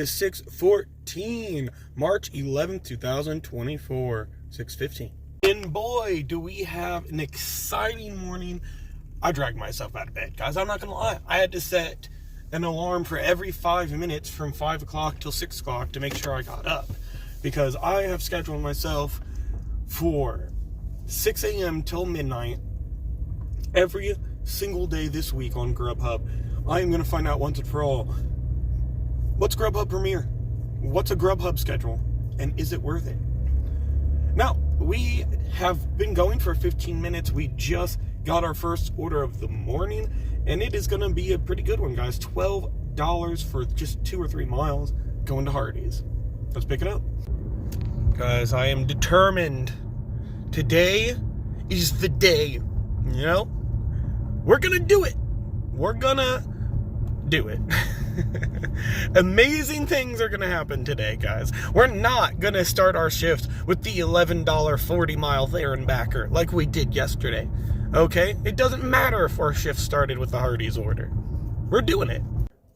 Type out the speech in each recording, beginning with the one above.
is 6:14, March 11th, 2024, 6:15. And boy, do we have an exciting morning. I dragged myself out of bed, guys. I'm not going to lie. I had to set an alarm for every 5 minutes from 5 o'clock till 6 o'clock to make sure I got up. Because I have scheduled myself for 6 a.m. till midnight every single day this week on Grubhub. I am going to find out once and for all, what's Grubhub Premier? What's a Grubhub schedule? And is it worth it? Now, we have been going for 15 minutes. We just got our first order of the morning, and it is going to be a pretty good one, guys. $12 for just 2 or 3 miles going to Hardee's. Let's pick it up. Guys, I am determined. Today is the day. You know? We're going to do it. We're going to do it. Amazing things are going to happen today, guys. We're not going to start our shift with the $11 40-mile there and backer like we did yesterday. Okay? It doesn't matter if our shift started with the Hardee's order. We're doing it.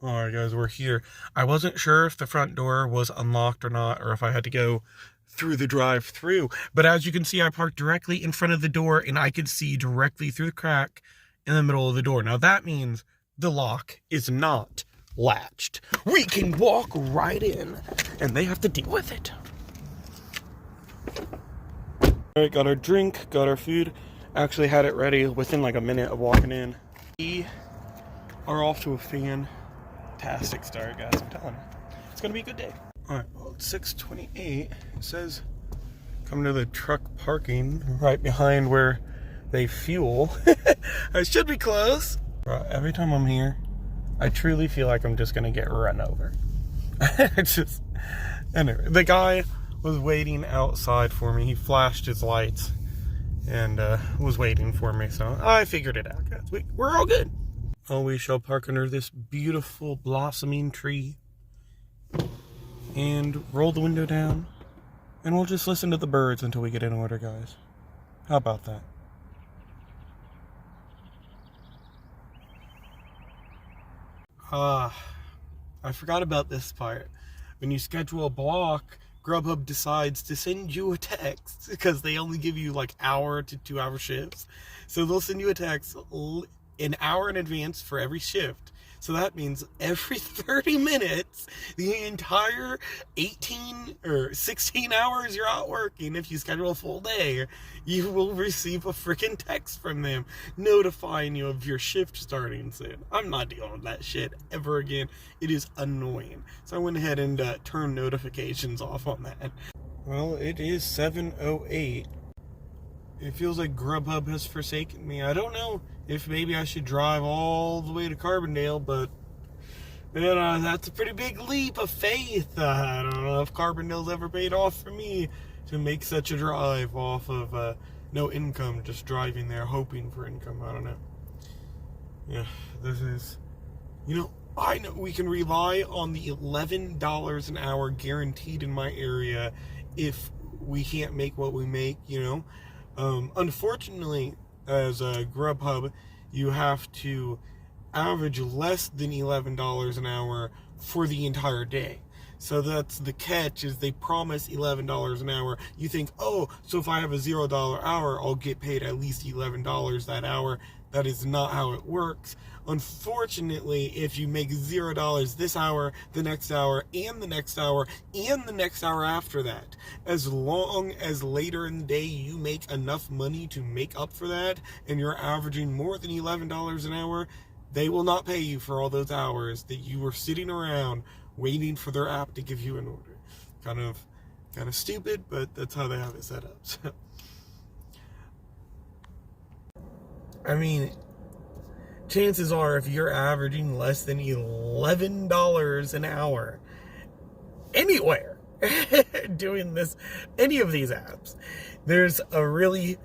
Alright, guys, we're here. I wasn't sure if the front door was unlocked or not, or if I had to go through the drive-through. But as you can see, I parked directly in front of the door, and I could see directly through the crack in the middle of the door. Now, that means the lock is not latched. We can walk right in, and they have to deal with it. Alright, got our drink, got our food. Actually had it ready within like a minute of walking in. We are off to a fantastic start, guys. I'm telling you. It's going to be a good day. Alright, well, it's 6:28. It says come to the truck parking right behind where they fuel. I should be close. Every time I'm here, I truly feel like I'm just going to get run over. It's just... Anyway, the guy was waiting outside for me. He flashed his lights and was waiting for me, so I figured it out, guys. We're all good. Oh, we shall park under this beautiful blossoming tree and roll the window down, and we'll just listen to the birds until we get in order, guys. How about that? I forgot about this part. When you schedule a block, Grubhub decides to send you a text because they only give you like hour to 2 hour shifts. So they'll send you a text an hour in advance for every shift. So that means every 30 minutes, the entire 18 or 16 hours you're out working, if you schedule a full day, you will receive a freaking text from them notifying you of your shift starting soon. I'm not dealing with that shit ever again. It is annoying. So I went ahead and turned notifications off on that. Well, it is 7:08. It feels like Grubhub has forsaken me. I don't know if maybe I should drive all the way to Carbondale, but that's a pretty big leap of faith. I don't know if Carbondale's ever paid off for me to make such a drive off of no income, just driving there hoping for income. I don't know. Yeah, this is... You know, I know we can rely on the $11 an hour guaranteed in my area if we can't make what we make, you know. Unfortunately, as a Grubhub, you have to average less than $11 an hour for the entire day. So that's the catch, is they promise $11 an hour. You think, oh, so if I have a $0 hour, I'll get paid at least $11 that hour. That is not how it works. Unfortunately, if you make $0 this hour, the next hour, and the next hour, and the next hour after that, as long as later in the day you make enough money to make up for that, and you're averaging more than $11 an hour, they will not pay you for all those hours that you were sitting around waiting for their app to give you an order. Kind of stupid, but that's how they have it set up. So, I mean, chances are if you're averaging less than $11 an hour anywhere doing this, any of these apps, there's a really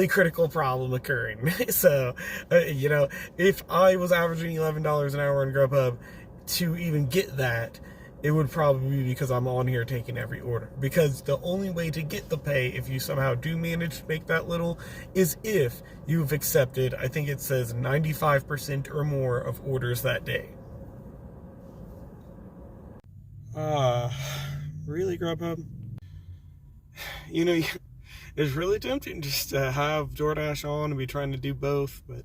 critical problem occurring. So, you know, if I was averaging $11 an hour on Grubhub, to even get that, it would probably be because I'm on here taking every order. Because the only way to get the pay, if you somehow do manage to make that little, is if you've accepted, I think it says 95% or more of orders that day. Really, Grubhub? You know, it's really tempting just to have Doordash on and be trying to do both, but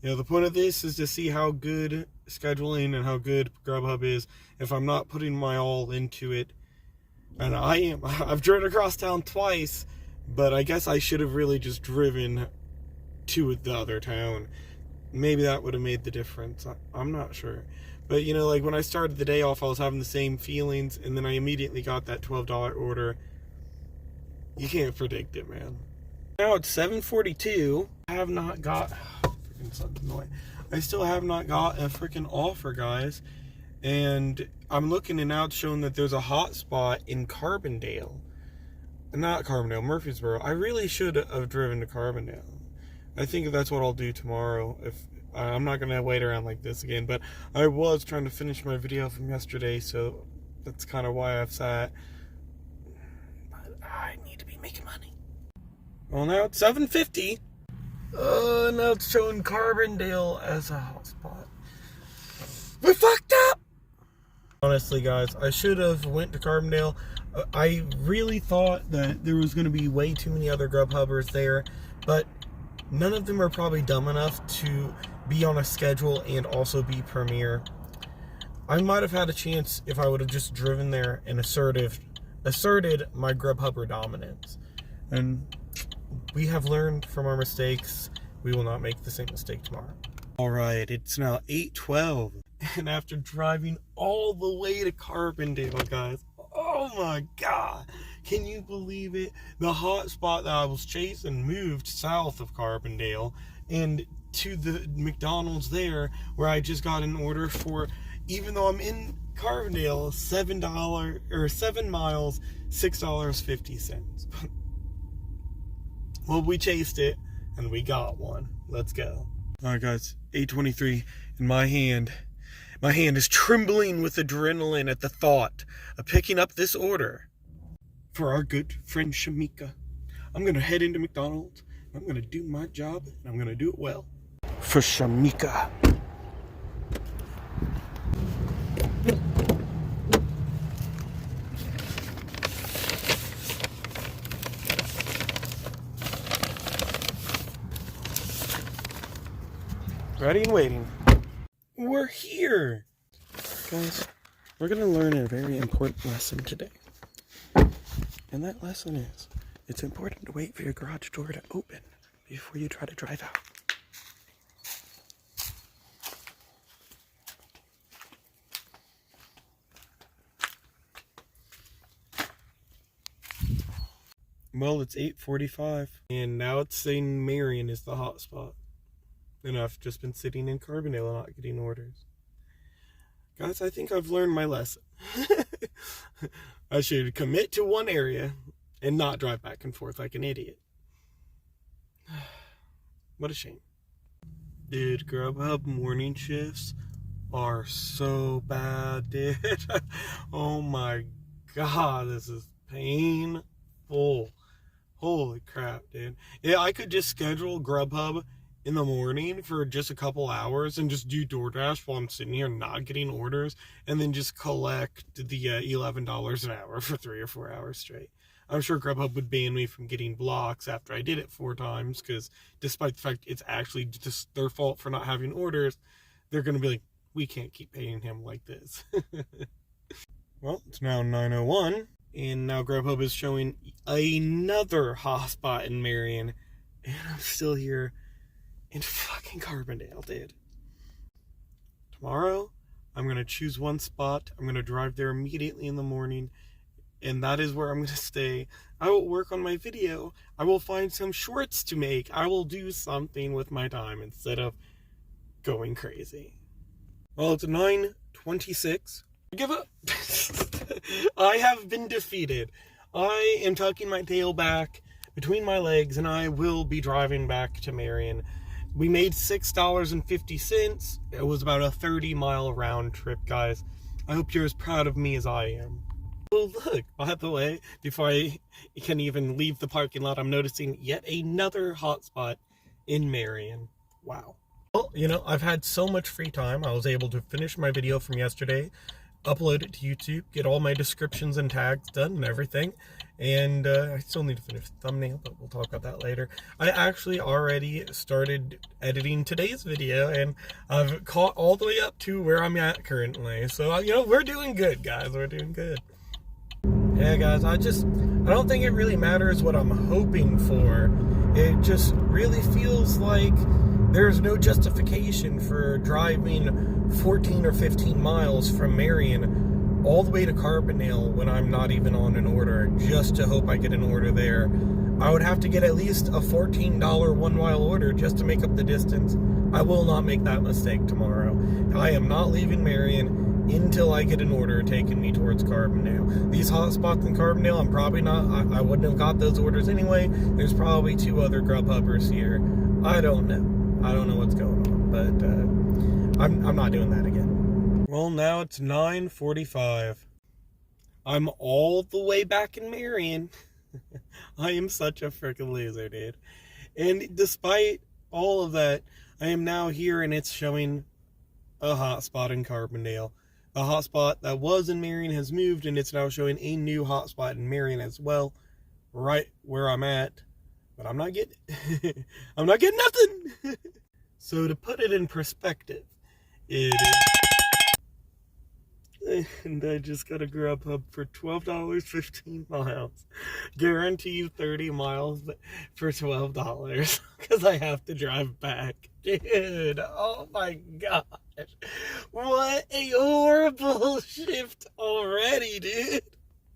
you know, the point of this is to see how good scheduling and how good Grubhub is if I'm not putting my all into it. And I am. I've driven across town twice, but I guess I should have really just driven to the other town. Maybe that would have made the difference. I'm not sure. But, you know, like when I started the day off, I was having the same feelings, and then I immediately got that $12 order. You can't predict it, man. Now it's 7:42. I have not got... freaking sun's annoying. I still have not got a freaking offer, guys. And I'm looking, and now it's showing that there's a hot spot in Carbondale. Not Carbondale, Murfreesboro. I really should have driven to Carbondale. I think that's what I'll do tomorrow. If I'm not going to wait around like this again. But I was trying to finish my video from yesterday, so that's kind of why I've sat. But I need to be making money. Well, now it's 7:50. Now it's showing Carbondale as a hotspot. We fucked up! Honestly, guys, I should have went to Carbondale. I really thought that there was going to be way too many other Grubhubbers there, but none of them are probably dumb enough to be on a schedule and also be Premier. I might have had a chance if I would have just driven there and asserted my Grubhubber dominance. And we have learned from our mistakes. We will not make the same mistake tomorrow. Alright, it's now 8:12. And after driving all the way to Carbondale, guys, oh my god, can you believe it? The hot spot that I was chasing moved south of Carbondale and to the McDonald's there, where I just got an order for, even though I'm in Carbondale, $7 or 7 miles, $6.50. Well, we chased it and we got one. Let's go. Alright guys, 8:23, and my hand is trembling with adrenaline at the thought of picking up this order for our good friend Shamika. I'm going to head into McDonald's. I'm going to do my job, and I'm going to do it well. For Shamika. Ready and waiting. We're here! Guys, we're going to learn a very important lesson today. And that lesson is, it's important to wait for your garage door to open before you try to drive out. Well, it's 8:45, and now it's saying Marion is the hot spot. And I've just been sitting in Carbondale and not getting orders. Guys, I think I've learned my lesson. I should commit to one area and not drive back and forth like an idiot. What a shame. Dude, Grubhub morning shifts are so bad, dude. Oh my god, this is painful. Holy crap, dude. Yeah, I could just schedule Grubhub in the morning for just a couple hours and just do DoorDash while I'm sitting here not getting orders, and then just collect the $11 an hour for 3 or 4 hours straight. I'm sure Grubhub would ban me from getting blocks after I did it 4 times, because despite the fact it's actually just their fault for not having orders, they're going to be like, we can't keep paying him like this. Well, it's now 9:01, and now Grubhub is showing another hotspot in Marion, and I'm still here in fucking Carbondale, dude. Tomorrow, I'm going to choose one spot. I'm going to drive there immediately in the morning, and that is where I'm going to stay. I will work on my video. I will find some shorts to make. I will do something with my time instead of going crazy. Well, it's 9:26. Give up. I have been defeated. I am tucking my tail back between my legs, and I will be driving back to Marion. We made $6.50. It was about a 30-mile round trip, guys. I hope you're as proud of me as I am. Oh, look, by the way, before I can even leave the parking lot, I'm noticing yet another hotspot in Marion. Wow. Well, you know, I've had so much free time. I was able to finish my video from yesterday, upload it to YouTube, get all my descriptions and tags done and everything. And I still need to finish the thumbnail, but we'll talk about that later. I actually already started editing today's video, and I've caught all the way up to where I'm at currently. So, you know, we're doing good, guys. We're doing good. Yeah, guys, I don't think it really matters what I'm hoping for. It just really feels like there's no justification for driving 14 or 15 miles from Marion all the way to Carbondale when I'm not even on an order, just to hope I get an order there. I would have to get at least a $14 one-mile order just to make up the distance. I will not make that mistake tomorrow. I am not leaving Marion until I get an order taking me towards Carbondale. These hot spots in Carbondale, I'm probably not, I wouldn't have got those orders anyway. There's probably 2 other Grubhubbers here. I don't know. I don't know what's going on, but I'm not doing that again. Well, now it's 9:45. I'm all the way back in Marion. I am such a freaking loser, dude. And despite all of that, I am now here and it's showing a hotspot in Carbondale. The hotspot that was in Marion has moved and it's now showing a new hotspot in Marion as well, right where I'm at. But I'm not getting I'm not getting nothing. So to put it in perspective, it is, and I just got a Grubhub for $12, 15 miles. Guaranteed 30 miles for $12 because I have to drive back. Dude, oh my gosh. What a horrible shift already, dude.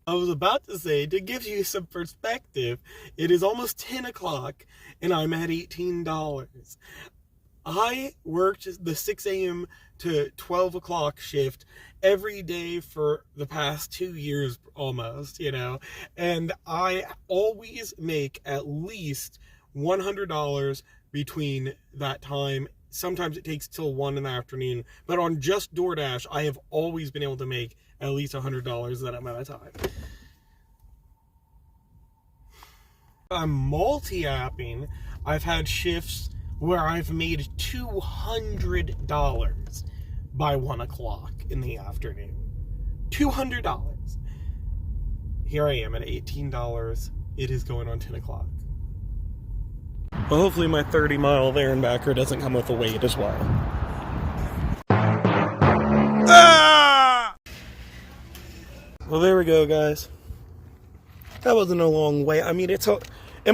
I was about to say, to give you some perspective, it is almost 10 o'clock and I'm at $18. I worked the 6 a.m. to 12 o'clock shift every day for the past 2 years almost, you know, and I always make at least $100 between that time. Sometimes it takes till 1 in the afternoon, but on just Doordash, I have always been able to make at least $100 that amount of time. I'm multi-apping. I've had shifts where I've made $200 by 1 o'clock in the afternoon. $200. Here I am at $18. It is going on 10 o'clock. Well, hopefully my 30-mile there and backer doesn't come with a wait as well. Ah! Well, there we go, guys. That wasn't a long wait. I mean, it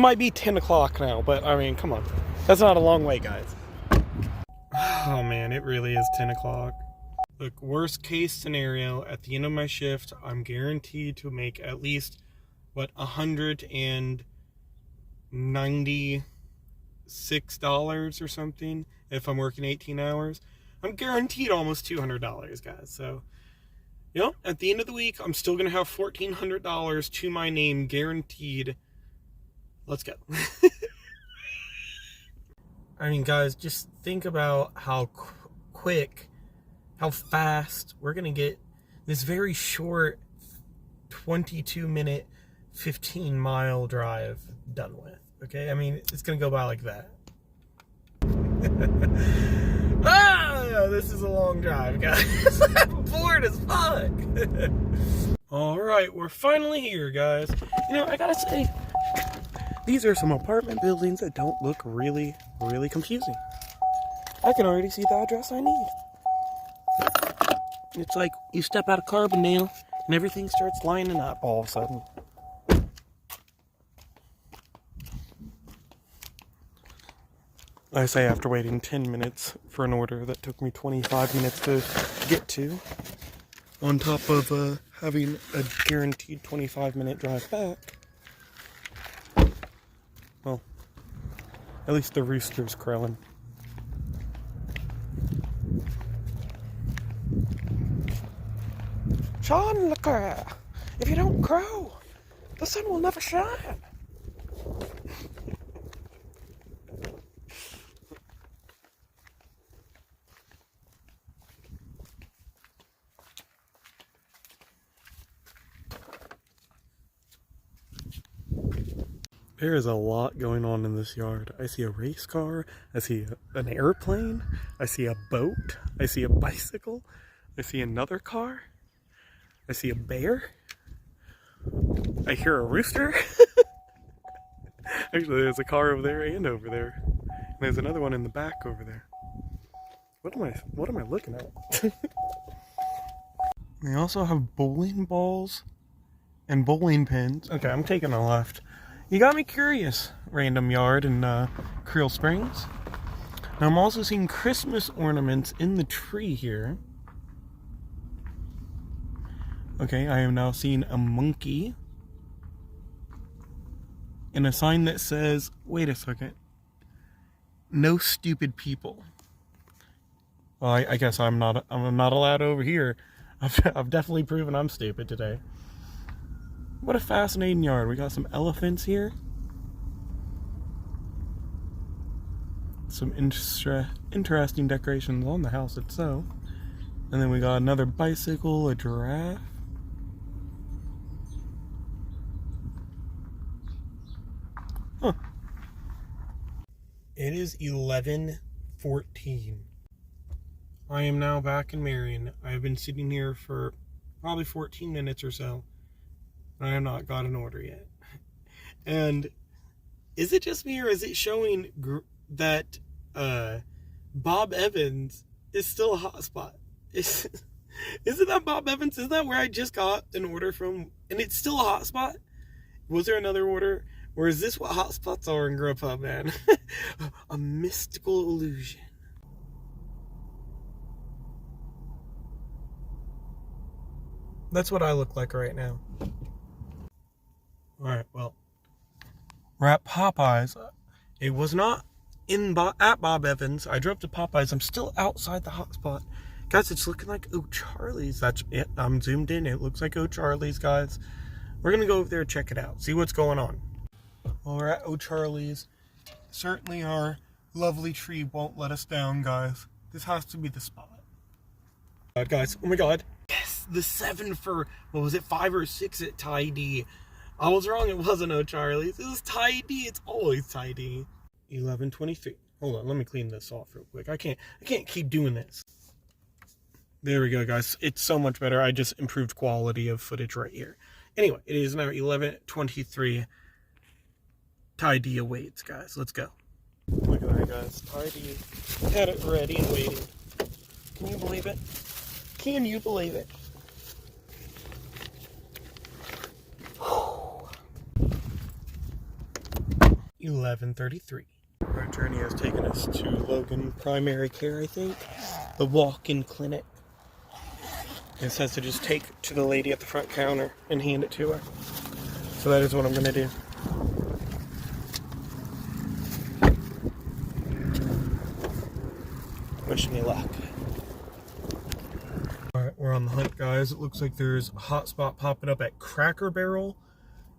might be 10 o'clock now, but I mean, come on. That's not a long wait, guys. Oh man, it really is 10 o'clock. Look, worst case scenario, at the end of my shift, I'm guaranteed to make at least, what, $196 or something if I'm working 18 hours. I'm guaranteed almost $200, guys. So, you know, at the end of the week, I'm still going to have $1,400 to my name guaranteed. Let's go. I mean, guys, just think about how quick, how fast we're going to get this very short 22-minute, 15-mile drive done with, okay? I mean, it's going to go by like that. This is a long drive, guys. I'm bored as fuck. All right, we're finally here, guys. You know, I gotta say, these are some apartment buildings that don't look really, really confusing. I can already see the address I need. It's like you step out of Carbondale and everything starts lining up all of a sudden. I say after waiting 10 minutes for an order that took me 25 minutes to get to, on top of having a guaranteed 25-minute drive back. Well, at least the rooster's crowing. Sean Leclerc, if you don't crow, the sun will never shine. There is a lot going on in this yard. I see a race car, I see an airplane, I see a boat, I see a bicycle, I see another car. I see a bear. I hear a rooster. Actually, there's a car over there and over there. And there's another one in the back over there. What am I looking at? They also have bowling balls and bowling pins. Okay, I'm taking a left. You got me curious, Random Yard in Creel Springs. Now I'm also seeing Christmas ornaments in the tree here. Okay, I am now seeing a monkey. And a sign that says, wait a second, no stupid people. Well, I guess I'm not allowed over here. I've definitely proven I'm stupid today. What a fascinating yard. We got some elephants here. Some interesting decorations on the house itself. And then we got another bicycle, a giraffe. Huh. It is 11:14. I am now back in Marion. I've been sitting here for probably 14 minutes or so. I have not got an order yet. And is it just me, or is it showing that Bob Evans is still a hotspot? Isn't that Bob Evans? Isn't that where I just got an order from? And it's still a hotspot? Was there another order? Or is this what hotspots are in Grubhub, man? A mystical illusion. That's what I look like right now. Alright, well. We're at Popeyes. It was not at Bob Evans. I drove to Popeyes. I'm still outside the hotspot. Guys, it's looking like O'Charlie's. That's it. I'm zoomed in. It looks like O'Charlie's, guys. We're going to go over there and check it out. See what's going on. Well, we're at O'Charlie's. Certainly our lovely tree won't let us down, guys. This has to be the spot. Guys, oh my god. Yes, the 7 for, what was it, 5 or 6 at Tidy. I was wrong, it wasn't O'Charlie's. It was Tidy. It's always Tidy. 11:23. Hold on, let me clean this off real quick. I can't keep doing this. There we go, guys. It's so much better. I just improved quality of footage right here. Anyway, it is now 11:23. Tidy awaits, guys. Let's go. Look at that, guys. Tidy had it ready and waiting. Can you believe it? Can you believe it? 11:33. Our journey has taken us to Logan Primary Care, I think. The walk-in clinic. It says to just take to the lady at the front counter and hand it to her. So that is what I'm going to do. Wish me luck. Alright, we're on the hunt, guys. It looks like there's a hotspot popping up at Cracker Barrel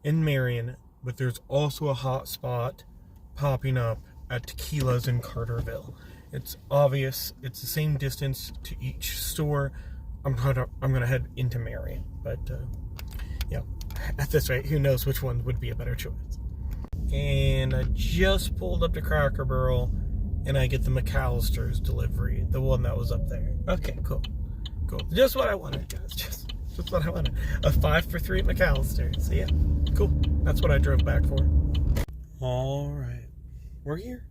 in Marion, but there's also a hotspot popping up at Tequila's in Carterville. It's obvious. It's the same distance to each store. I'm gonna head into Marion, but yeah, at this rate, who knows which one would be a better choice. And I just pulled up to Cracker Barrel, and I get the McAllister's delivery, the one that was up there. Okay, cool. Just what I wanted, guys. Just what I wanted. A 5 for 3 at McAllister's. So yeah, cool. That's what I drove back for. All right, we're here.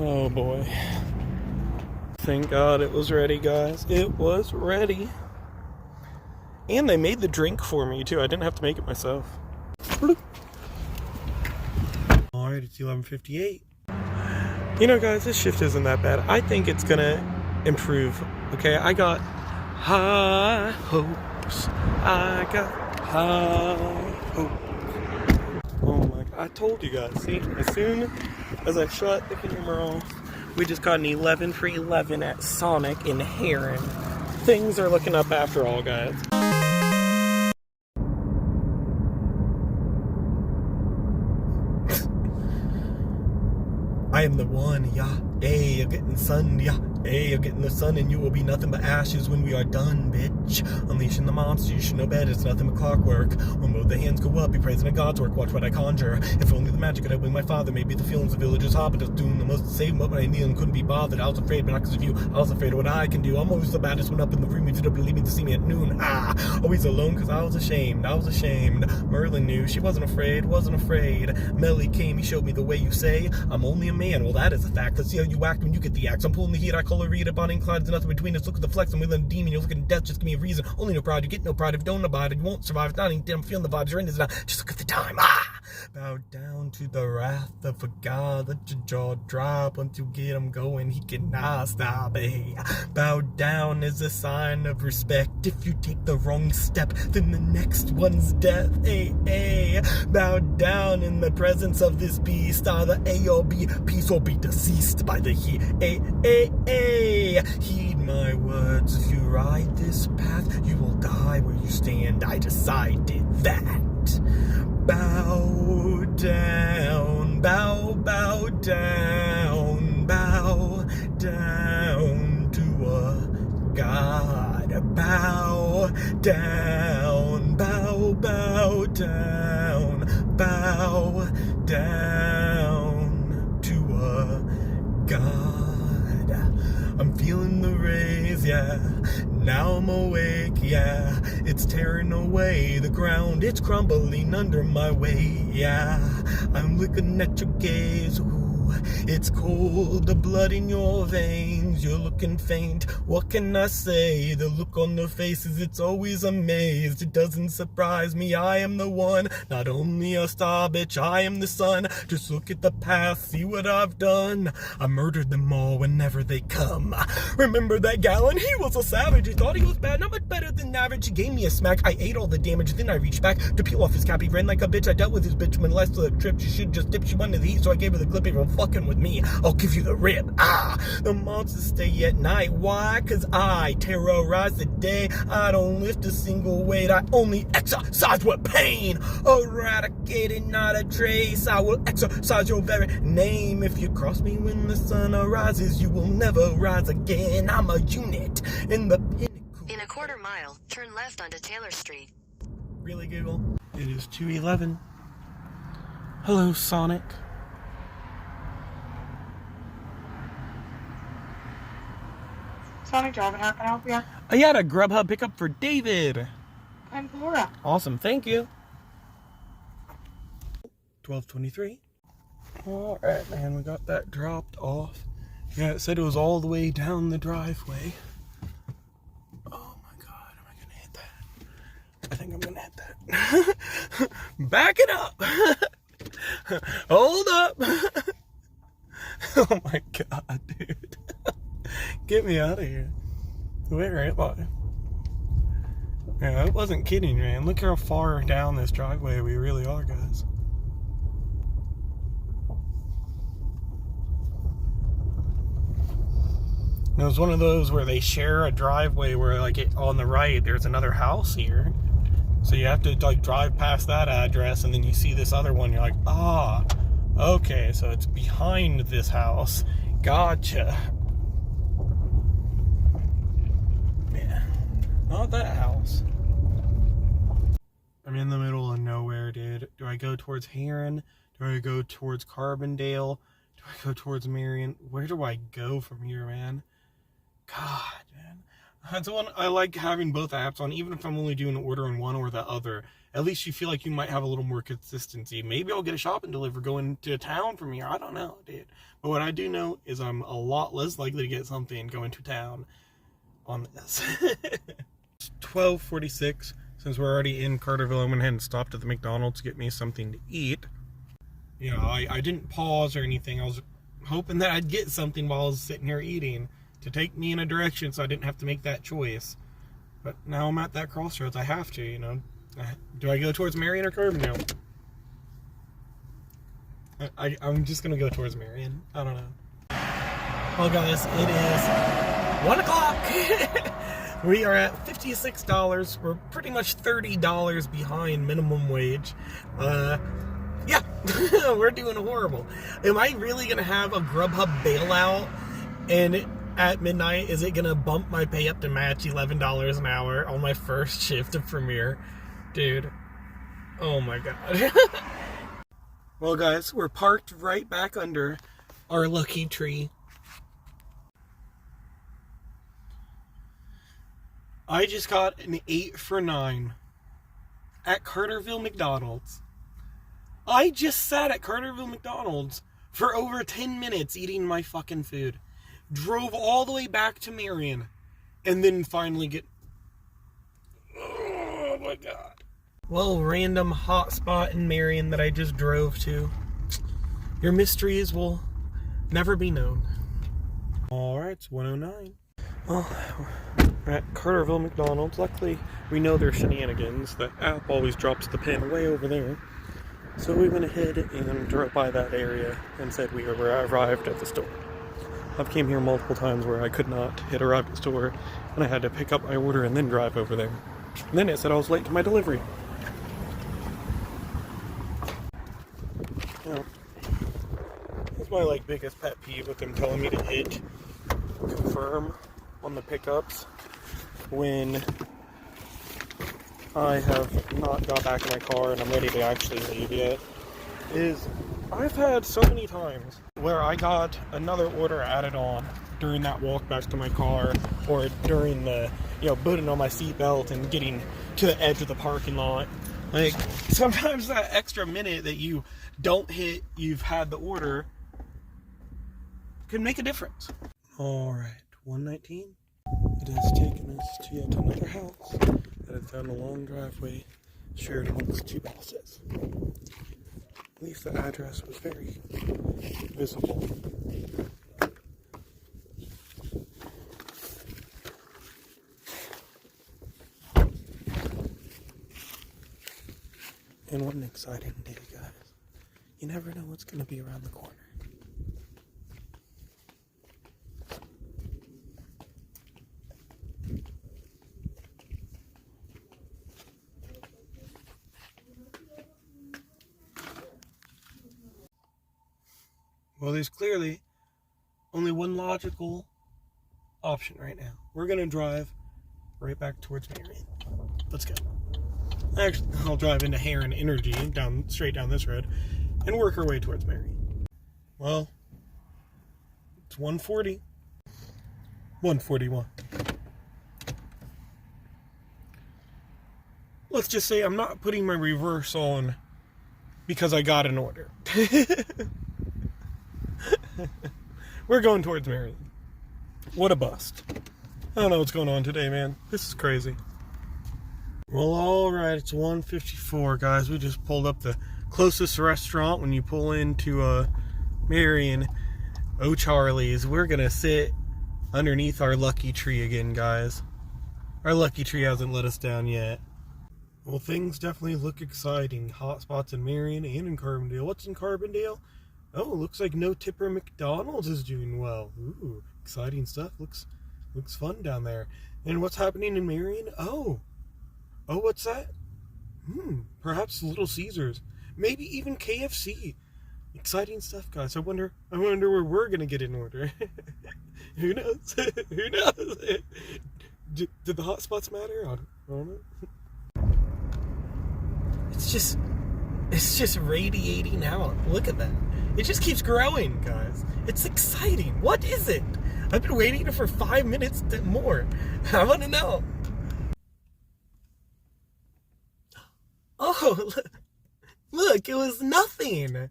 Oh boy. Thank God it was ready, guys. It was ready. And they made the drink for me too. I didn't have to make it myself. Alright, it's 11:58. You know, guys, this shift isn't that bad. I think it's gonna improve. Okay, I got high hopes. I got high hopes. Oh my God, I told you guys. See, as soon as I shut the camera off, we just got an 11 for 11 at Sonic in Heron. Things are looking up after all, guys. I am the one, yeah. Hey, you're getting sun, yeah. Hey, you're getting the sun and you will be nothing but ashes when we are done, bitch. Unleashing the monster, you should know better, it's nothing but clockwork. When both the hands go up, be praising the God's work, watch what I conjure. If only the magic could outwit my father, maybe the feelings of villagers hobbit is doing the most to save what I need and couldn't be bothered. I was afraid, but not because of you, I was afraid of what I can do. I'm always the baddest one up in the room, you didn't believe me to see me at noon. Always alone because I was ashamed. Merlin knew, she wasn't afraid. Melly came, he showed me the way you say, I'm only a man, well that is a fact. Let's see how you act when you get the axe. I'm pulling the heat, I call a read up on inclines, there's nothing between us. Look at the flex, I'm within a demon, you're looking at death, just give me a reason. Only no pride, you get no pride. If you don't abide, you won't survive. It's not even I'm feeling the vibes, you're in this now. Just look at the time. Bow down to the wrath of a god, let your jaw drop. Once you get him going, he cannot stop. Hey, bow down is a sign of respect. If you take the wrong step, then the next one's death. Hey, bow down in the presence of this beast. The A or B, peace will be deceased by the heat. Hey, heed my words. If you ride this path, you will die where you stand. I decided that. Bow down, bow down, bow down to a god. Bow down, bow down, bow down to a god. I'm feeling the rays, yeah. Now I'm awake, yeah. It's tearing away the ground, it's crumbling under my weight, yeah. I'm looking at your gaze, ooh. It's cold, the blood in your veins, you're looking faint. What can I say? The look on their faces, it's always amazed. It doesn't surprise me, I am the one. Not only a star, bitch, I am the sun. Just look at the past, see what I've done. I murdered them all whenever they come. Remember that gallon? He was a savage. He thought he was bad, not much better than average. He gave me a smack, I ate all the damage. Then I reached back to peel off his cap. He ran like a bitch, I dealt with his bitch. When last the trip, she should just dip. She wanted the heat, so I gave her the clip. If you're fucking with me, I'll give you the rib. The monsters stay at night. Why? Cause I terrorize the day. I don't lift a single weight, I only exercise with pain. Eradicated, not a trace. I will exercise your very name. If you cross me when the sun arises, you will never rise again. I'm a unit in the pinnacle. In a quarter mile, turn left onto Taylor Street. Really, Google? It is 2:11. Hello, Sonic. Sonic driving, how can I help you? I had a Grubhub pickup for David. I'm Flora. Awesome, thank you. 12:23. Alright, man, we got that dropped off. Yeah, it said it was all the way down the driveway. Oh my god, am I gonna hit that? I think I'm gonna hit that. Back it up! Hold up! Oh my god, dude. Get me out of here. Where am I? Yeah, I wasn't kidding, man. Look how far down this driveway we really are, guys. It was one of those where they share a driveway where, like, on the right, there's another house here. So you have to, like, drive past that address, and then you see this other one. You're like, okay, so it's behind this house. Gotcha. Yeah, not that house. I'm in the middle of nowhere, dude. Do I go towards Heron? Do I go towards Carbondale? Do I go towards Marion? Where do I go from here, man? God, man. That's one. I like having both apps on, even if I'm only doing an order on one or the other. At least you feel like you might have a little more consistency. Maybe I'll get a shopping delivery going to town from here. I don't know, dude. But what I do know is I'm a lot less likely to get something going to town on this. It's 12:46. Since we're already in Carterville, I went ahead and stopped at the McDonald's to get me something to eat. You know, I didn't pause or anything. I was hoping that I'd get something while I was sitting here eating to take me in a direction so I didn't have to make that choice. But now I'm at that crossroads. I have to, you know. Do I go towards Marion or Carbondale? I'm just going to go towards Marion. I don't know. Well, guys, it is 1 o'clock. We are at $56. We're pretty much $30 behind minimum wage. Yeah, we're doing horrible. Am I really going to have a Grubhub bailout? And at midnight, is it gonna bump my pay up to match $11 an hour on my first shift of Premier? Dude, oh my god. Well guys, we're parked right back under our lucky tree. I just got an 8 for 9 at Carterville McDonald's. I just sat at Carterville McDonald's for over 10 minutes eating my fucking food. Drove all the way back to Marion. And then finally get... Oh my god. Well, random hotspot in Marion that I just drove to. Your mysteries will never be known. Alright, it's 1:09. Well, we're at Carterville McDonald's. Luckily, we know their shenanigans. The app always drops the pin way over there. So we went ahead and drove by that area and said we arrived at the store. I've came here multiple times where I could not hit arrive at the store, and I had to pick up my order and then drive over there. And then it said I was late to my delivery. Now, that's my biggest pet peeve with them telling me to hit confirm on the pickups when I have not got back in my car and I'm ready to actually leave yet, is I've had so many times where I got another order added on during that walk back to my car, or during the, putting on my seatbelt and getting to the edge of the parking lot. Sometimes that extra minute that you don't hit, you've had the order, can make a difference. Alright, 1:19. It has taken us to yet another house that is down a long driveway shared amongst two bosses. At least the address was very visible. And what an exciting day, guys. You never know what's going to be around the corner. Well, there's clearly only one logical option right now. We're going to drive right back towards Marion. Let's go. Actually, I'll drive into Heron Energy, straight down this road, and work our way towards Marion. Well, it's 1:40. 1:41. Let's just say I'm not putting my reverse on because I got an order. We're going towards Marion. What a bust. I don't know what's going on today, man. This is crazy. Well, alright, it's 1:54, guys. We just pulled up the closest restaurant when you pull into Marion, O'Charlie's. We're gonna sit underneath our lucky tree again, guys. Our lucky tree hasn't let us down yet. Well, things definitely look exciting. Hot spots in Marion and in Carbondale. What's in Carbondale? Oh, looks like No Tipper McDonald's is doing well. Ooh, exciting stuff. Looks fun down there. And what's happening in Marion? Oh, what's that? Perhaps Little Caesars. Maybe even KFC. Exciting stuff, guys. I wonder where we're gonna get in order. Who knows? Who knows? Did the hot spots matter? I don't know. It's just radiating out. Look at that. It just keeps growing, guys. It's exciting. What is it? I've been waiting for 5 minutes more. I want to know. Oh, look, it was nothing.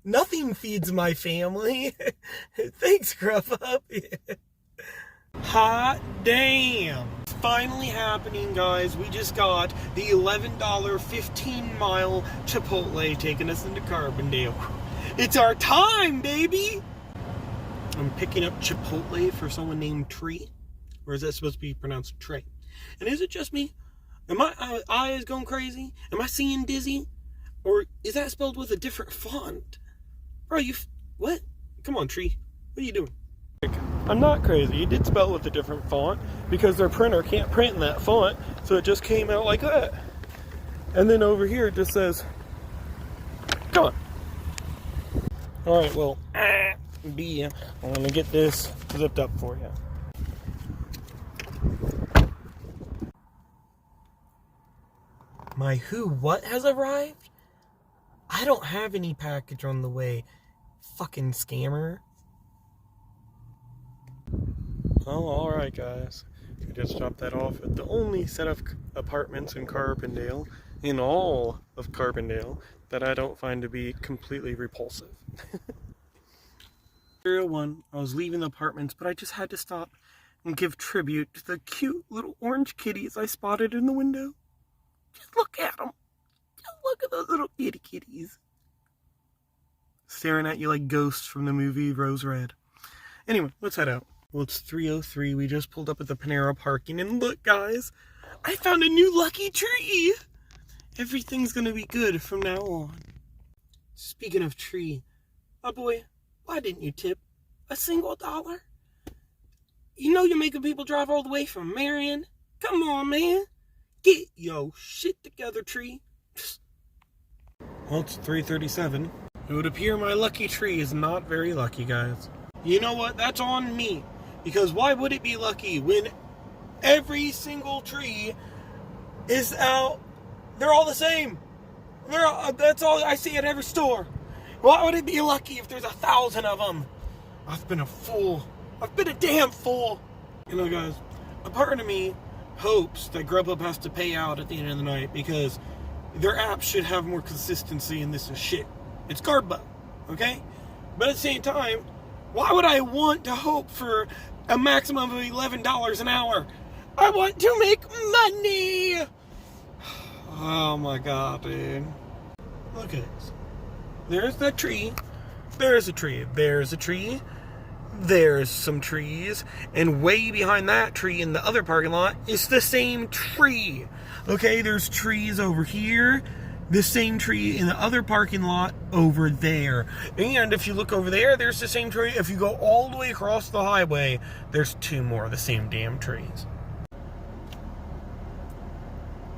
Nothing feeds my family. Thanks, Grubhub. Hot damn. It's finally happening, guys. We just got the $11 15-mile Chipotle taking us into Carbondale. It's our time, baby! I'm picking up Chipotle for someone named Tree. Or is that supposed to be pronounced Trey? And is it just me? Am my eyes going crazy? Am I seeing dizzy? Or is that spelled with a different font? Bro, what? Come on, Tree. What are you doing? I'm not crazy. You did spell it with a different font because their printer can't print in that font, so it just came out like that. And then over here it just says, come on. Alright, well, B. I'm gonna get this zipped up for you. My what has arrived? I don't have any package on the way. Fucking scammer. Oh, alright guys. I just dropped that off at the only set of apartments in Carbondale, in all of Carbondale, that I don't find to be completely repulsive. 01, I was leaving the apartments, but I just had to stop and give tribute to the cute little orange kitties I spotted in the window. Just look at them. Just look at those little itty kitties. Staring at you like ghosts from the movie Rose Red. Anyway, let's head out. Well, it's 3:03. We just pulled up at the Panera parking, and look, guys, I found a new lucky tree. Everything's gonna be good from now on. Speaking of tree, my boy, why didn't you tip a single dollar? You know you're making people drive all the way from Marion. Come on, man. Get your shit together, tree. Well, it's 3:37. It would appear my lucky tree is not very lucky, guys. You know what? That's on me. Because why would it be lucky when every single tree is out? They're all the same. That's all I see at every store. Why would it be lucky if there's 1,000 of them? I've been a fool. I've been a damn fool. You know, guys, a part of me hopes that Grubhub has to pay out at the end of the night because their app should have more consistency, and this is shit. It's Grubhub, okay? But at the same time, why would I want to hope for a maximum of $11 an hour? I want to make money! Oh my god, dude. Look at this. There's that tree. There's a tree. There's a tree. There's some trees. And way behind that tree in the other parking lot is the same tree. Okay, there's trees over here. The same tree in the other parking lot over there. And if you look over there, there's the same tree. If you go all the way across the highway, there's 2 more of the same damn trees.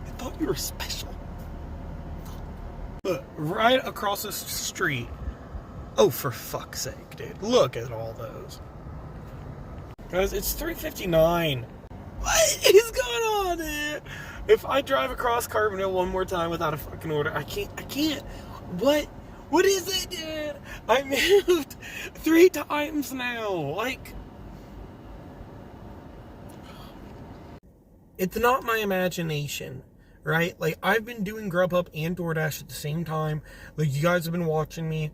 I thought you were special. But right across the street. Oh, for fuck's sake, dude. Look at all those. Guys, it's 3:59. What is going on, dude? If I drive across Carbondale one more time without a fucking order, I can't. What is it, dude? I moved 3 times now. Like, it's not my imagination, right? Like, I've been doing Grubhub and Doordash at the same time. Like, you guys have been watching me.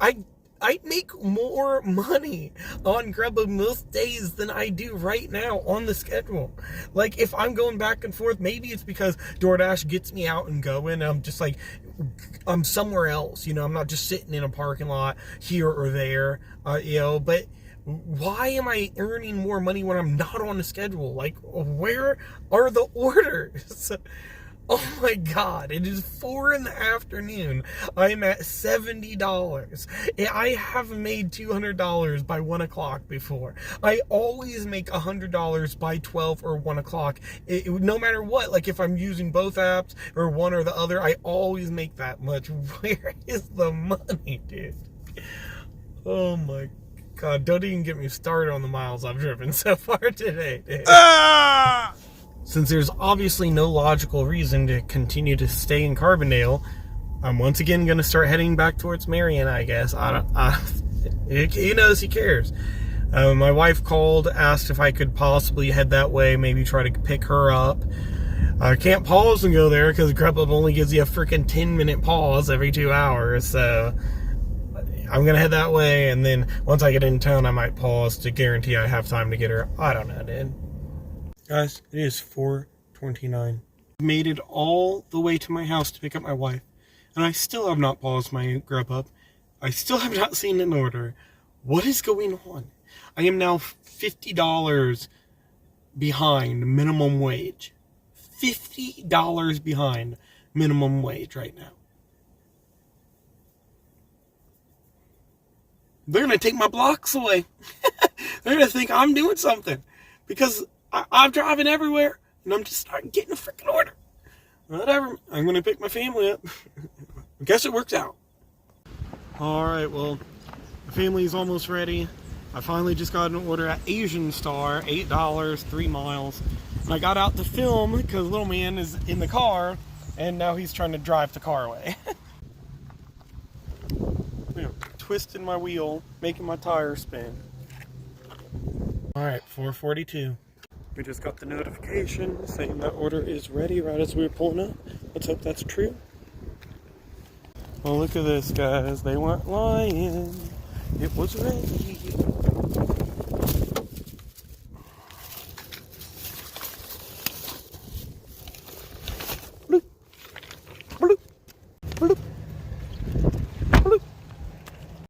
I make more money on Grubhub most days than I do right now on the schedule. Like, if I'm going back and forth, maybe it's because DoorDash gets me out and going. I'm just like, I'm somewhere else, you know, I'm not just sitting in a parking lot here or there, you know, but why am I earning more money when I'm not on the schedule? Like, where are the orders? Oh my god, it is 4 in the afternoon. I'm at $70. I have made $200 by 1 o'clock before. I always make $100 by 12 or 1 o'clock. No matter what, like if I'm using both apps or one or the other, I always make that much. Where is the money, dude? Oh my god, don't even get me started on the miles I've driven so far today, dude. Since there's obviously no logical reason to continue to stay in Carbondale, I'm once again going to start heading back towards Marion, I guess. He knows, he cares. My wife called, asked if I could possibly head that way, maybe try to pick her up. I can't pause and go there because Grubhub only gives you a freaking 10-minute pause every 2 hours, so I'm going to head that way, and then once I get in town, I might pause to guarantee I have time to get her. I don't know, dude. Guys, it is 4:29. I made it all the way to my house to pick up my wife, and I still have not paused my Grubhub. I still have not seen an order. What is going on? I am now $50 behind minimum wage. $50 behind minimum wage right now. They're going to take my blocks away. They're going to think I'm doing something because I'm driving everywhere, and I'm just starting getting a freaking order. Whatever. I'm going to pick my family up. I guess it works out. Alright, well, The family's almost ready. I finally just got an order at Asian Star, $8, 3 miles. And I got out to film because little man is in the car and now he's trying to drive the car away. Twisting my wheel, making my tires spin. Alright, 4:42. We just got the notification saying that order is ready right as we were pulling up. Let's hope that's true. Well, look at this, guys. They weren't lying. It was ready. Bloop. Bloop. Bloop. Bloop.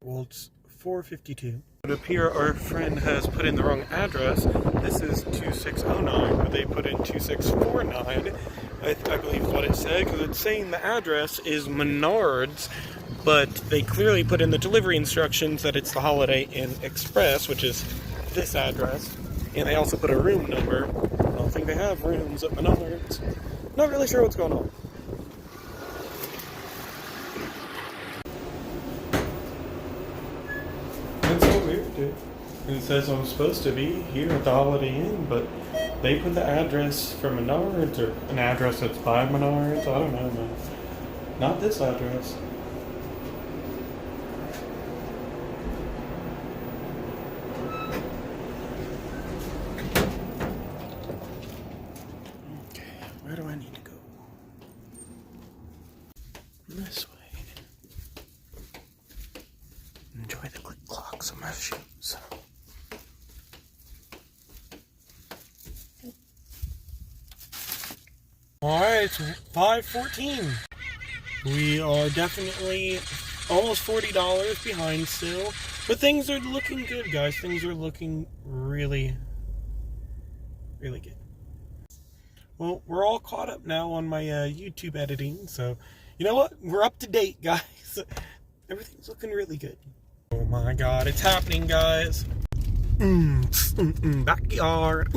Well, it's 4:52. It would appear our friend has put in the wrong address. This is 2609, but they put in 2649. I believe is what it said, because it's saying the address is Menards, but they clearly put in the delivery instructions that it's the Holiday Inn Express, which is this address. And they also put a room number. I don't think they have rooms at Menards. Not really sure what's going on. That's so weird, dude. It says I'm supposed to be here at the Holiday Inn, but they put the address for Menards, or an address that's by Menards. I don't know, man. Not this address. Okay, where do I need to go? This way. Enjoy the click clocks on my shoes. Alright, it's 5:14. We are definitely almost $40 behind still. But things are looking good, guys. Things are looking really, really good. Well, we're all caught up now on my YouTube editing. So, you know what? We're up to date, guys. Everything's looking really good. Oh my god, it's happening, guys. Backyard.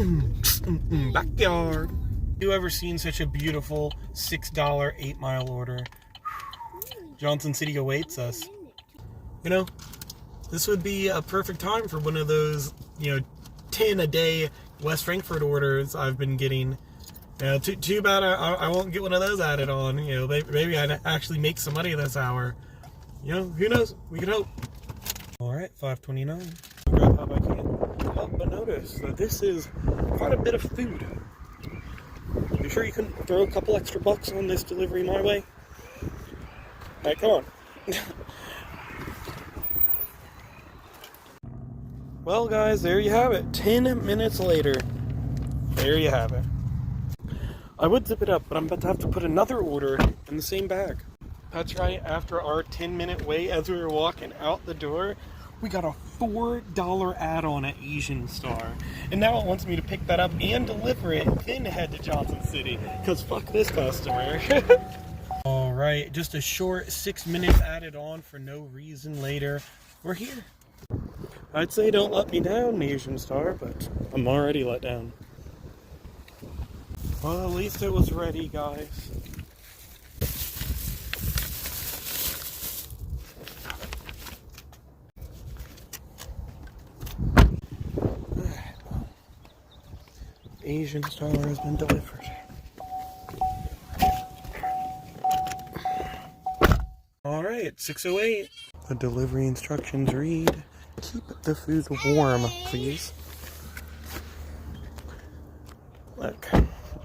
Backyard. You ever seen such a beautiful $6 8-mile order? Johnson City awaits us. You know, this would be a perfect time for one of those, 10 a day West Frankfurt orders I've been getting. Too bad I won't get one of those added on. Maybe I'd actually make some money this hour. Who knows? We can hope. Alright, 5:29. Grubhub, I can't help but notice that this is quite a bit of food. You sure you couldn't throw a couple extra bucks on this delivery my way? Alright, come on. Well, guys, there you have it. 10 minutes later. There you have it. I would zip it up, but I'm about to have to put another order in the same bag. That's right, after our 10-minute wait as we were walking out the door, we got a $4 add-on at Asian Star. And now it wants me to pick that up and deliver it, then head to Johnson City. Because fuck this customer. Alright, just a short 6 minutes added on for no reason later. We're here. I'd say don't let me down, Asian Star, but I'm already let down. Well, at least it was ready, guys. Asian Star has been delivered. Alright, 6:08. The delivery instructions read, keep the food warm, please. Look,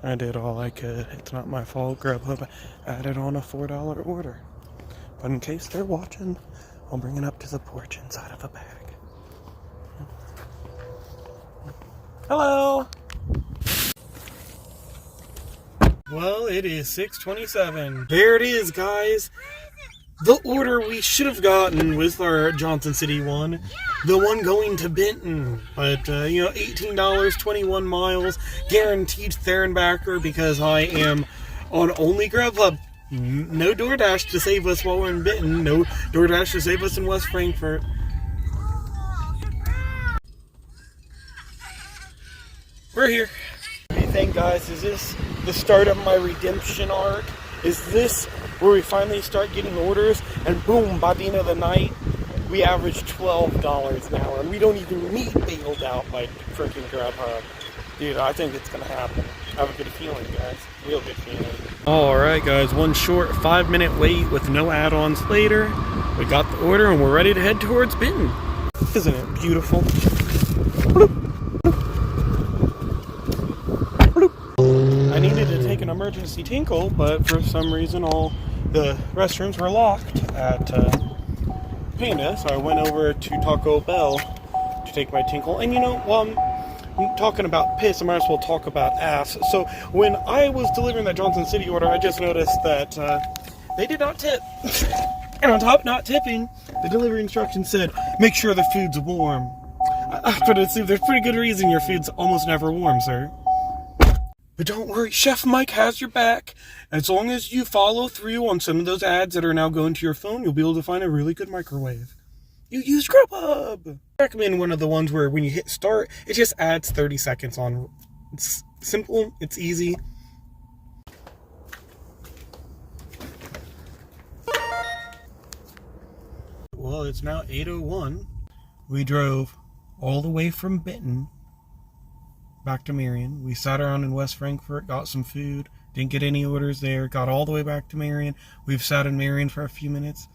I did all I could. It's not my fault. Grubhub added on a $4 order. But in case they're watching, I'll bring it up to the porch inside of a bag. Hello! Well, it is 6:27. There it is, guys. The order we should have gotten was our Johnson City one. The one going to Benton. But, $18, 21 miles. Guaranteed there and backer because I am on only Grubhub. No Doordash to save us while we're in Benton. No Doordash to save us in West Frankfurt. We're here. What do you think, guys? Is this the start of my redemption arc? Is this where we finally start getting orders and boom, by the end of the night, we average $12 an hour, and we don't even meet bailed out by freaking Grubhub. Dude, I think it's gonna happen. I have a good feeling, guys. Real good feeling. Alright, guys, one short 5-minute wait with no add-ons later. We got the order and we're ready to head towards Benton. Isn't it beautiful? I needed to take an emergency tinkle, but for some reason all the restrooms were locked at Panda, so I went over to Taco Bell to take my tinkle. And you know, I'm talking about piss, I might as well talk about ass. So when I was delivering that Johnson City order, I just noticed that they did not tip. And on top of not tipping, the delivery instructions said, make sure the food's warm. I could assume there's pretty good reason your food's almost never warm, sir. But don't worry, Chef Mike has your back. As long as you follow through on some of those ads that are now going to your phone, you'll be able to find a really good microwave. You use Grubhub. I recommend one of the ones where when you hit start, it just adds 30 seconds on. It's simple, it's easy. Well, it's now 8:01. We drove all the way from Benton back to Marion. We sat around in West Frankfort, got some food, didn't get any orders there, got all the way back to Marion. We've sat in Marion for a few minutes.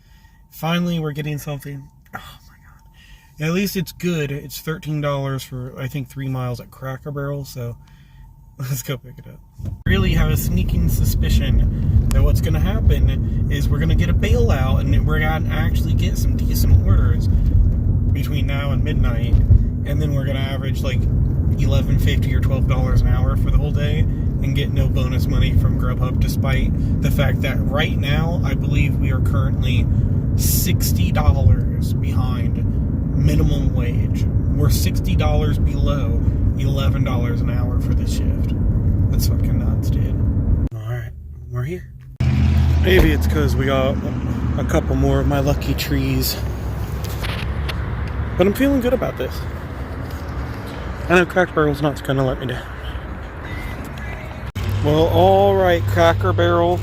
Finally, we're getting something. Oh my god. At least it's good. It's $13 for, I think, 3 miles at Cracker Barrel, so let's go pick it up. I really have a sneaking suspicion that what's going to happen is we're going to get a bailout and we're going to actually get some decent orders between now and midnight, and then we're going to average like $11.50 or $12 an hour for the whole day and get no bonus money from Grubhub, despite the fact that right now I believe we are currently $60 behind minimum wage. We're $60 below $11 an hour for this shift. That's fucking nuts, dude. Alright, we're here. Maybe it's because we got a couple more of my lucky trees, but I'm feeling good about this. I know Cracker Barrel's not gonna let me down. Well, alright, Cracker Barrel.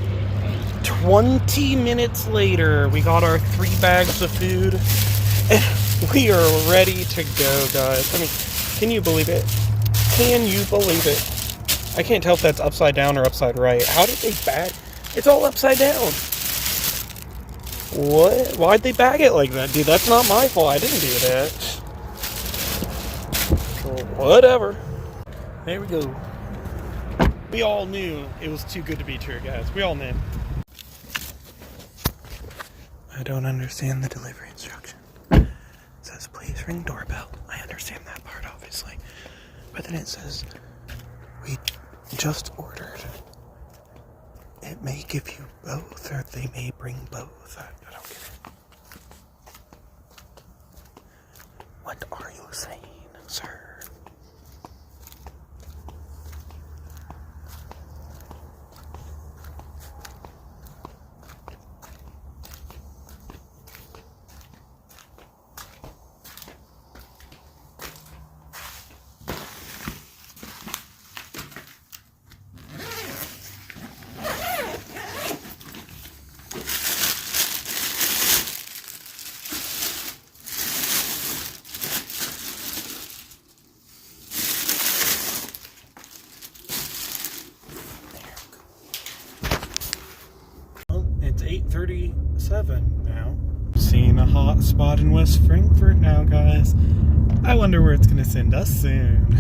20 minutes later, we got our 3 bags of food. And we are ready to go, guys. I mean, can you believe it? Can you believe it? I can't tell if that's upside down or upside right. How did they bag? It's all upside down. What? Why'd they bag it like that, dude? That's not my fault. I didn't do that. Whatever. There we go. We all knew it was too good to be true, guys. We all knew. I don't understand the delivery instruction. It says, please ring doorbell. I understand that part, obviously. But then it says, we just ordered. It may give you both, or they may bring both. I don't get it. What are you saying, sir? It's 8:37 now. Seeing a hot spot in West Frankfort now, guys. I wonder where it's going to send us soon.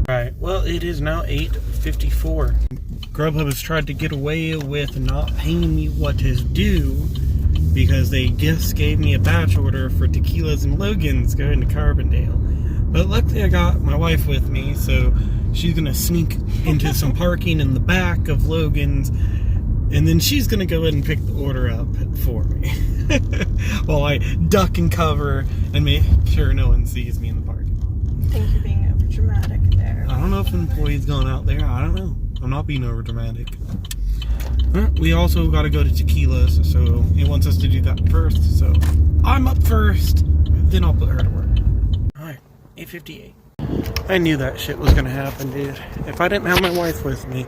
Alright, well, it is now 8:54. Grubhub has tried to get away with not paying me what is due because they just gave me a batch order for tequilas and Logan's going to Carbondale. But luckily I got my wife with me, so she's going to sneak into some parking in the back of Logan's, and then she's going to go ahead and pick the order up for me while I duck and cover and make sure no one sees me in the parking lot. I think you're being over dramatic there. I don't know if an employee's going out there. I don't know. I'm not being over dramatic. We also got to go to tequilas, so it wants us to do that first. So I'm up first, then I'll put her to work. Alright, 8:58. I knew that shit was going to happen, dude. If I didn't have my wife with me,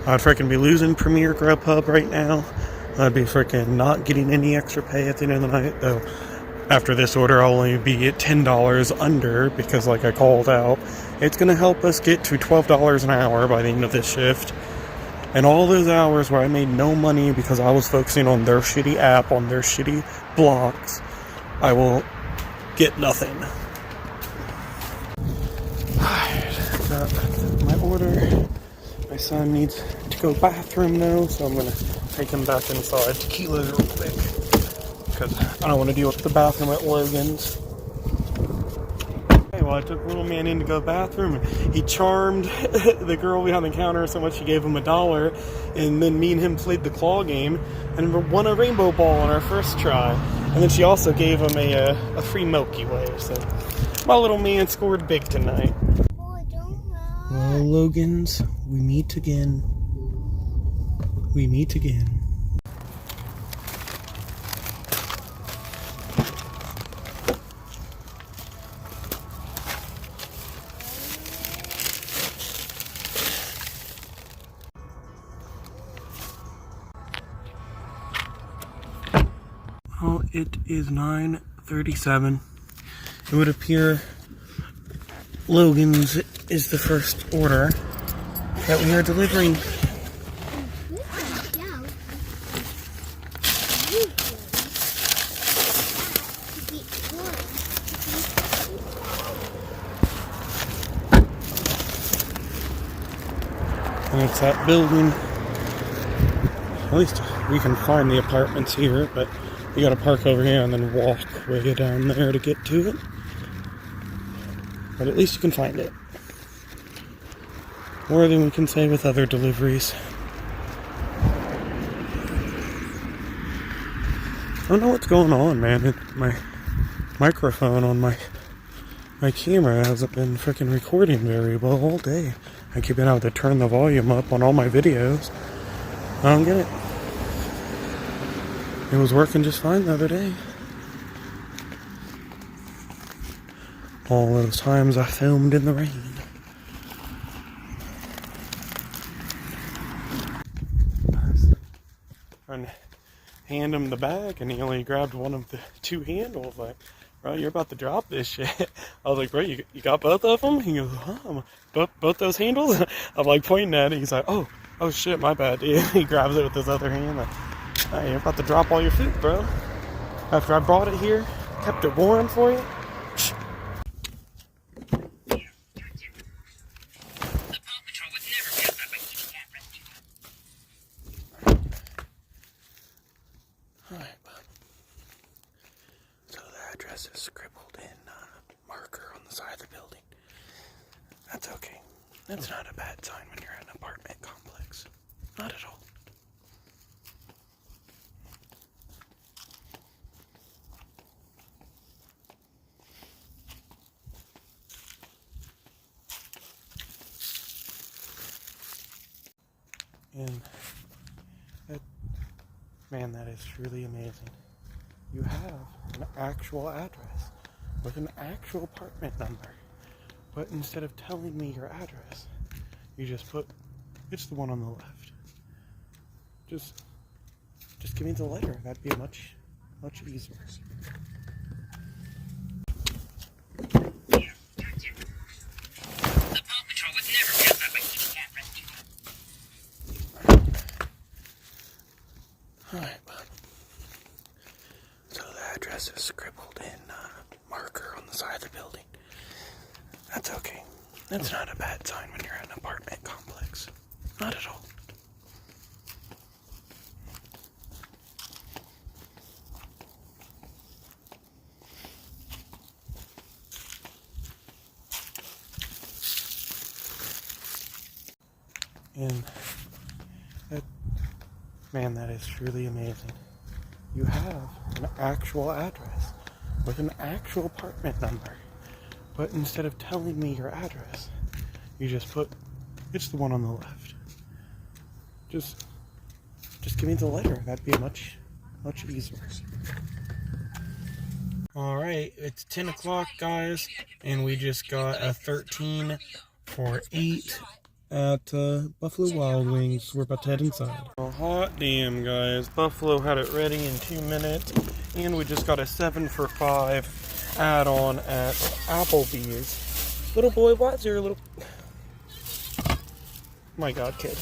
I'd freaking be losing Premier Grubhub right now. I'd be freaking not getting any extra pay at the end of the night, though. After this order, I'll only be at $10 under because, like I called out, it's going to help us get to $12 an hour by the end of this shift. And all those hours where I made no money because I was focusing on their shitty app, on their shitty blocks, I will get nothing. Alright, got my order. My son needs to go bathroom now, so I'm going to take him back inside. Tequila's real quick, because I don't want to deal with the bathroom at Logan's. Hey, well, I took little man in to go bathroom, and he charmed the girl behind the counter so much she gave him $1, and then me and him played the claw game, and won a rainbow ball on our first try. And then she also gave him a free Milky Way, so my little man scored big tonight. Well, Logan's, we meet again. We meet again. Well, it is 9:37. It would appear Logan's is the first order that we are delivering. And it's that building. At least we can find the apartments here, but you gotta park over here and then walk way down there to get to it. But at least you can find it. More than we can say with other deliveries. I don't know what's going on, man. My microphone on my camera hasn't been freaking recording very well all day. I keep being able to turn the volume up on all my videos. I don't get it. It was working just fine the other day. All those times I filmed in the rain. Trying to hand him the bag, and he only grabbed one of the two handles. Like, bro, you're about to drop this shit. I was like, bro, you got both of them? He goes, huh? Both those handles? I'm like pointing at it. He's like, oh shit, my bad, dude. He grabs it with his other hand. Like, hey, you're about to drop all your food, bro. After I brought it here, kept it warm for you. Alright, so the address is scribbled in marker on the side of the building. That's okay. That's not a bad sign when you're in an apartment complex. Not at all. And man, that is truly amazing. You have an actual address with an actual apartment number, but instead of telling me your address, you just put, it's the one on the left. Just give me the letter. That'd be much easier. Alright, so the address is scribbled in marker on the side of the building. That's okay. That's not a bad sign when you're in an apartment complex. Not at all. And man, that is truly amazing. You have an actual address with an actual apartment number, but instead of telling me your address, you just put, it's the one on the left. Just give me the letter. That'd be much easier. Alright, it's 10 o'clock, guys, and we just got a 13 for 8 at Buffalo Wild Wings. We're about to head inside. Oh, hot damn, guys. Buffalo had it ready in 2 minutes. And we just got a 7 for $5 add-on at Applebee's. Little boy, why's your little... My God, kid.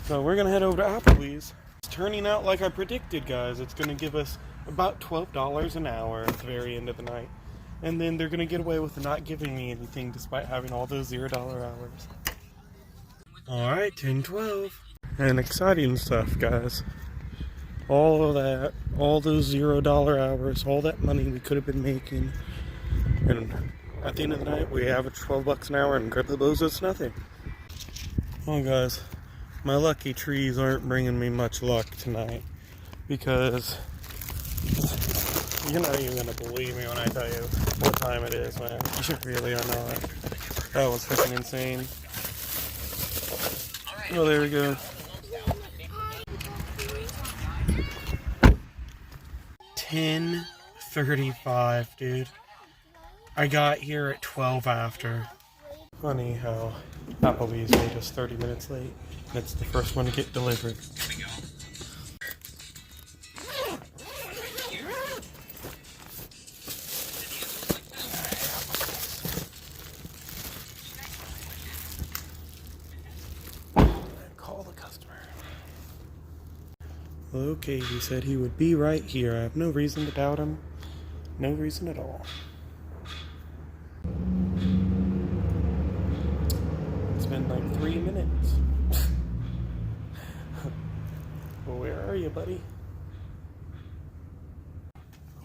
So we're gonna head over to Applebee's. It's turning out like I predicted, guys. It's gonna give us about $12 an hour at the very end of the night. And then they're gonna get away with not giving me anything despite having all those $0 hours. Alright, 10-12. And exciting stuff, guys. All of that, all those $0 hours, all that money we could have been making. And at the end of the night, we average 12 bucks an hour and Grubhub owes us nothing. Oh, guys, my lucky trees aren't bringing me much luck tonight. Because you're not even going to believe me when I tell you what time it is, man. You really are not. That was freaking insane. Oh, there we go. 10:35, dude. I got here at 12 after. Funny how Applebee's made us 30 minutes late. And it's the first one to get delivered. Call the customer. Okay, he said he would be right here. I have no reason to doubt him. No reason at all. It's been like 3 minutes. Well, where are you, buddy?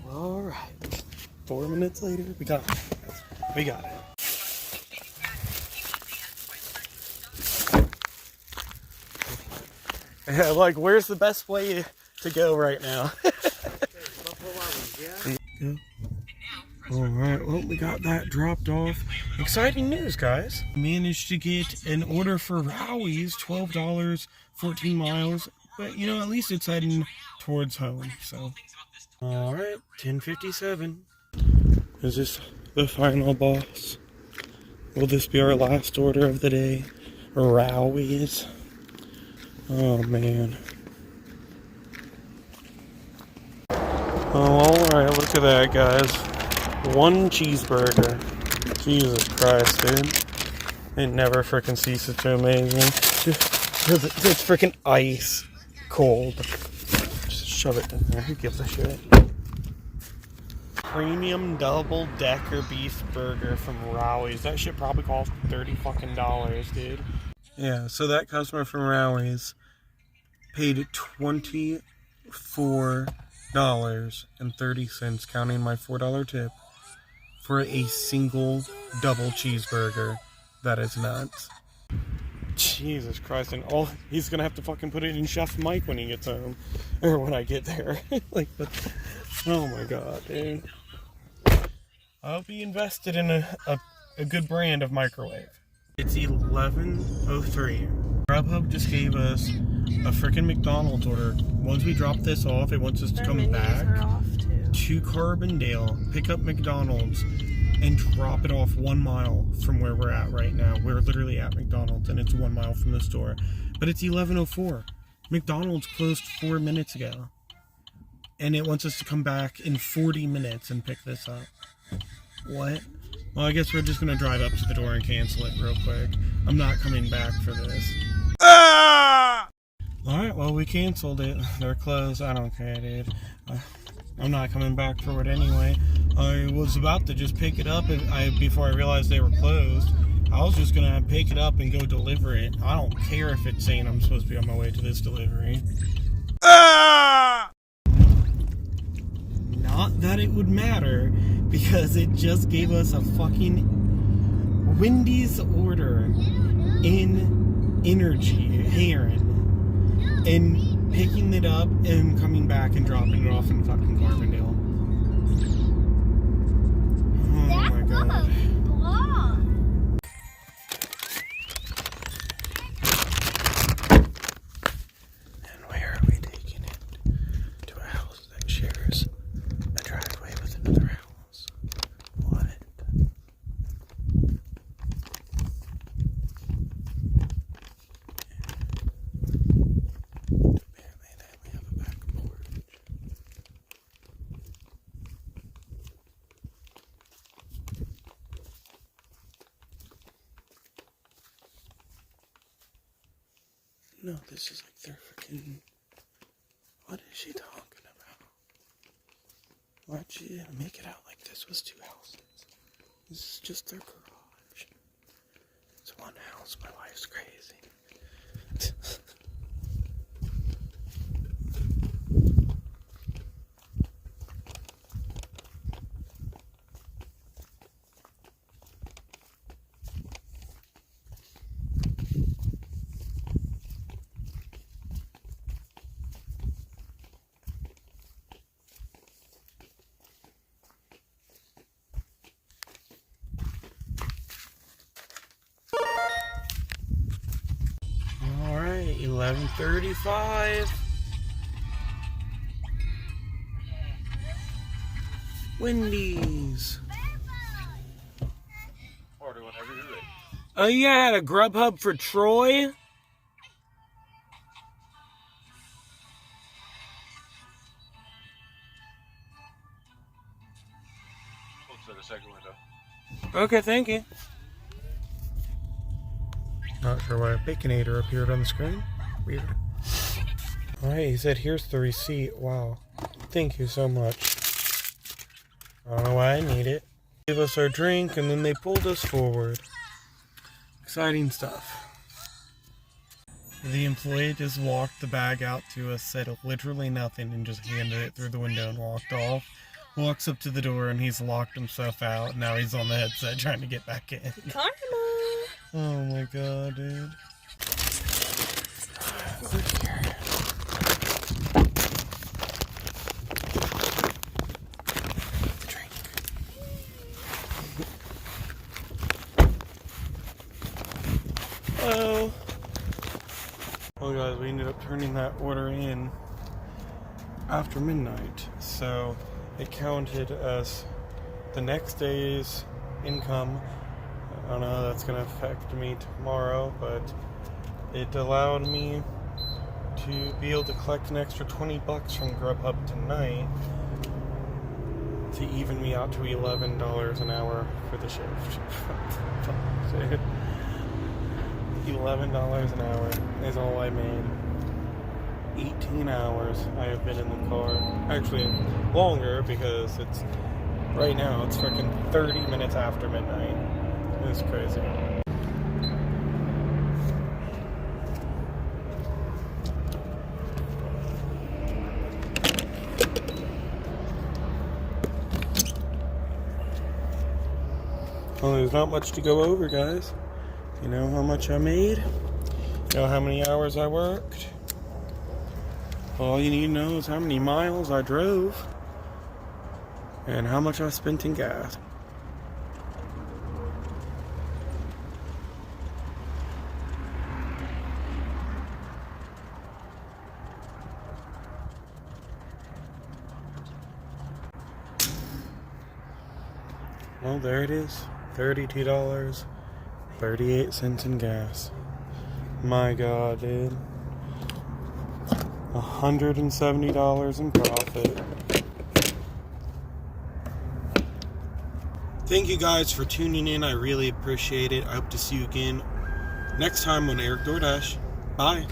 Alright. 4 minutes later, we got it. We got it. Yeah, like, where's the best way to go right now? Alright, well, we got that dropped off. Exciting news, guys. Managed to get an order for Rowie's, $12, 14 miles. But, you know, at least it's heading towards home, so. Alright, 10:57. Is this the final boss? Will this be our last order of the day? Rowie's. Oh, man. Oh, alright, look at that, guys. 1 cheeseburger. Jesus Christ, dude. It never freaking ceases to amaze me. It's freaking ice cold. Just shove it in there. Who gives a shit? Premium double decker beef burger from Rowie's. That shit probably cost $30 fucking, dude. Yeah, so that customer from Rowie's paid $24.30, counting my $4 tip, for a single double cheeseburger. That is nuts. Jesus Christ, and all he's gonna have to fucking put it in Chef Mike when he gets home, or when I get there. Like, but oh my God, dude. I'll be invested in a good brand of microwave. It's 11:03. Grubhub just gave us a freaking McDonald's order. Once we drop this off, it wants us to come back to Carbondale, pick up McDonald's, and drop it off 1 mile from where we're at right now. We're literally at McDonald's, and it's 1 mile from the store. But it's 11:04. McDonald's closed 4 minutes ago. And it wants us to come back in 40 minutes and pick this up. What? Well, I guess we're just going to drive up to the door and cancel it real quick. I'm not coming back for this. Alright, well, we canceled it. They're closed. I don't care, dude. I'm not coming back for it anyway. I was about to just pick it up before I realized they were closed. I was just going to pick it up and go deliver it. I don't care if it's saying I'm supposed to be on my way to this delivery. Not that it would matter, because it just gave us a fucking Wendy's order in Energy, Heron, and picking it up and coming back and dropping it off in fucking Carbondale. Oh my God. And where are we taking it? To a house that shares a driveway with another house. What? Apparently then we have a back porch. No, this is like their freaking... What is she talking about? Why'd she make it out like this was 2 houses? This is just their garage. It's 1 house. My wife's crazy. Alright, 11:35. Wendy's. Order whenever you're ready. Oh, you had a Grubhub for Troy? Looks like a second window. Okay, thank you. Not sure why a Baconator appeared on the screen. Weird. Alright, he said, here's the receipt. Wow. Thank you so much. I don't know why I need it. Gave us our drink and then they pulled us forward. Exciting stuff. The employee just walked the bag out to us, said literally nothing, and just handed it through the window and walked off. Walks up to the door and he's locked himself out. Now he's on the headset trying to get back in. Karma! Oh my god, dude. Look here. Drink. Hello. Well guys, we ended up turning that order in after midnight. So it counted as the next day's income. I don't know how that's going to affect me tomorrow, but it allowed me to be able to collect an extra $20 from Grubhub tonight to even me out to $11 an hour for the shift. $11 an hour is all I made. 18 hours I have been in the car. Actually, longer because it's right now it's freaking 30 minutes after midnight. It's crazy. Well, there's not much to go over, guys. You know how much I made? You know how many hours I worked? All you need to know is how many miles I drove and how much I spent in gas. Well, there it is. $32.38 in gas. My god, dude. $170 in profit. Thank you guys for tuning in. I really appreciate it. I hope to see you again next time on Eric Doordash. Bye.